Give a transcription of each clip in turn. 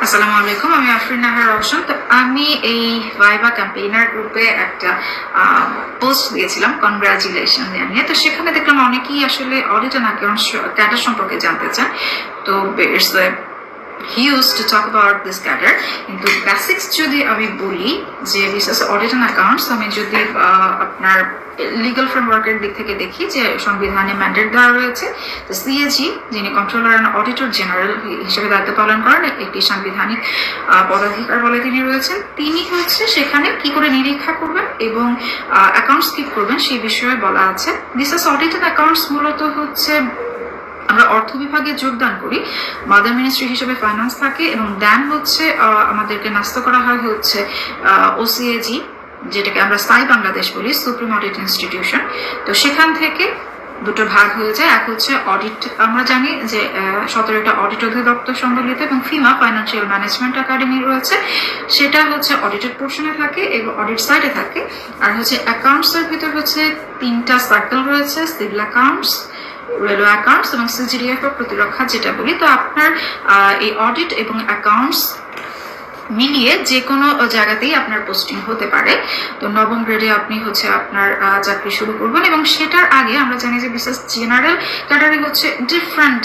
আসসালামু আলাইকুম, আমি আফরিন নাহার রওশন। তো আমি এই ভাইবা ক্যাম্পেইনার গ্রুপে একটা পোস্ট দিয়েছিলাম কনগ্রাচুলেশন জানিয়ে। তো সেখানে দেখলাম অনেকেই আসলে অডিট অ্যান্ড অ্যাকাউন্টস ক্যাডার সম্পর্কে জানতে চান। তো it's huge to talk about this cadre, কিন্তু বেসিক্স যদি আমি বলি যে বিশেষ অডিট অ্যান্ড অ্যাকাউন্টস, আমি যদি আপনার লিগাল ফ্রেমওয়ার্কের দিক থেকে দেখি যে সংবিধানে ম্যান্ডেট দেওয়া রয়েছে। তো সিএজি, যিনি কন্ট্রোলার অ্যান্ড অডিটর জেনারেল হিসেবে দায়িত্ব পালন করেন, একটি সাংবিধানিক পদাধিকার বলে তিনি রয়েছেন। তিনি হচ্ছে সেখানে কি করে নিরীক্ষা করবেন এবং অ্যাকাউন্টস কিপ করবেন সেই বিষয়ে বলা আছে। বিশেষ অডিট অ্যান্ড অ্যাকাউন্টস মূলত হচ্ছে আমরা অর্থ বিভাগে যোগদান করি, মাদার মিনিস্ট্রি হিসেবে ফাইন্যান্স থাকে, এবং দেন হচ্ছে আমাদেরকে ন্যস্ত করা হয় হচ্ছে ওসিএজি, যেটাকে আমরা স্থায়ী বাংলাদেশ বলি, সুপ্রিম অডিট ইনস্টিটিউশন। তো সেখান থেকে দুটো ভাগ হয়ে যায়। এক হচ্ছে অডিট, আমরা জানি যে 17টা অডিট অধিদপ্তর সম্বলিত, এবং ফিমা ফাইন্যান্সিয়াল ম্যানেজমেন্ট একাডেমি রয়েছে, সেটা হচ্ছে অডিটেড পোর্শনে থাকে এবং অডিট সাইডে থাকে। আর হচ্ছে অ্যাকাউন্টসের ভিতর হচ্ছে 3টা সার্কেল রয়েছে, সিভিল অ্যাকাউন্টস, রেলওয়ে অ্যাকাউন্টস এবং সিজিডিএফ বা প্রতিরক্ষা যেটা বলি। তো আপনার এই অডিট এবং অ্যাকাউন্টস মিলিয়ে যে কোনো জায়গাতেই আপনার পোস্টিং হতে পারে। তো নবম গ্রেডে আপনি হচ্ছে আপনার চাকরি শুরু করবেন, এবং সেটার আগে আমরা জানি যে বিশেষ জেনারেল ক্যাটাগরি হচ্ছে ডিফারেন্ট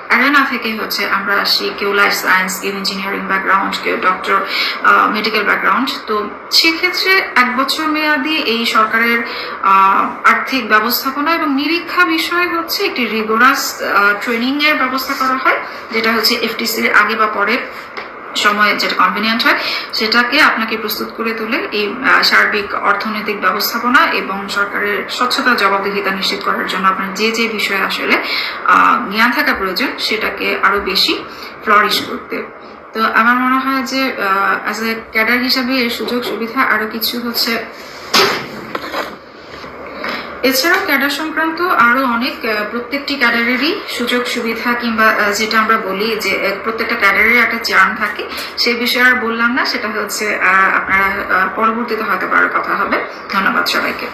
অ্যারেনা থেকে হচ্ছে আমরা আসি, কেউ লাইফ সায়েন্স, কেউ ইঞ্জিনিয়ারিং ব্যাকগ্রাউন্ড, কেউ ডক্টর, মেডিকেল ব্যাকগ্রাউন্ড। তো সেক্ষেত্রে 1 বছর মেয়াদি এই সরকারের আর্থিক ব্যবস্থাপনা এবং নিরীক্ষা বিষয় হচ্ছে একটি রিগোরাস ট্রেনিংয়ের ব্যবস্থা করা হয়, যেটা হচ্ছে এফটিসির আগে বা পরে সময় যেটা কনভিনিয়েন্ট হয় সেটাকে আপনাকে প্রস্তুত করে তুলে এই সার্বিক অর্থনৈতিক ব্যবস্থাপনা এবং সরকারের স্বচ্ছতা জবাবদিহিতা নিশ্চিত করার জন্য আপনার যে যে বিষয়ে আসলে জ্ঞান থাকা প্রয়োজন সেটাকে আরো বেশি ফ্লরিশ করতে। তো আমার মনে হয় যে অ্যাজ এ ক্যাডার হিসাবে এর সুযোগ সুবিধা আরো কিছু হচ্ছে। এছাড়াও ক্যাডার সংক্রান্ত আরো অনেক প্রত্যেকটি ক্যাডারেরই সুযোগ সুবিধা, কিংবা যেটা আমরা বলি যে প্রত্যেকটা ক্যাডারের একটা চার্ম থাকে, সেই বিষয়ে আর বললাম না, সেটা হচ্ছে আপনারা পরবর্তীতে হয়তো আরো কথা হবে। ধন্যবাদ সবাইকে।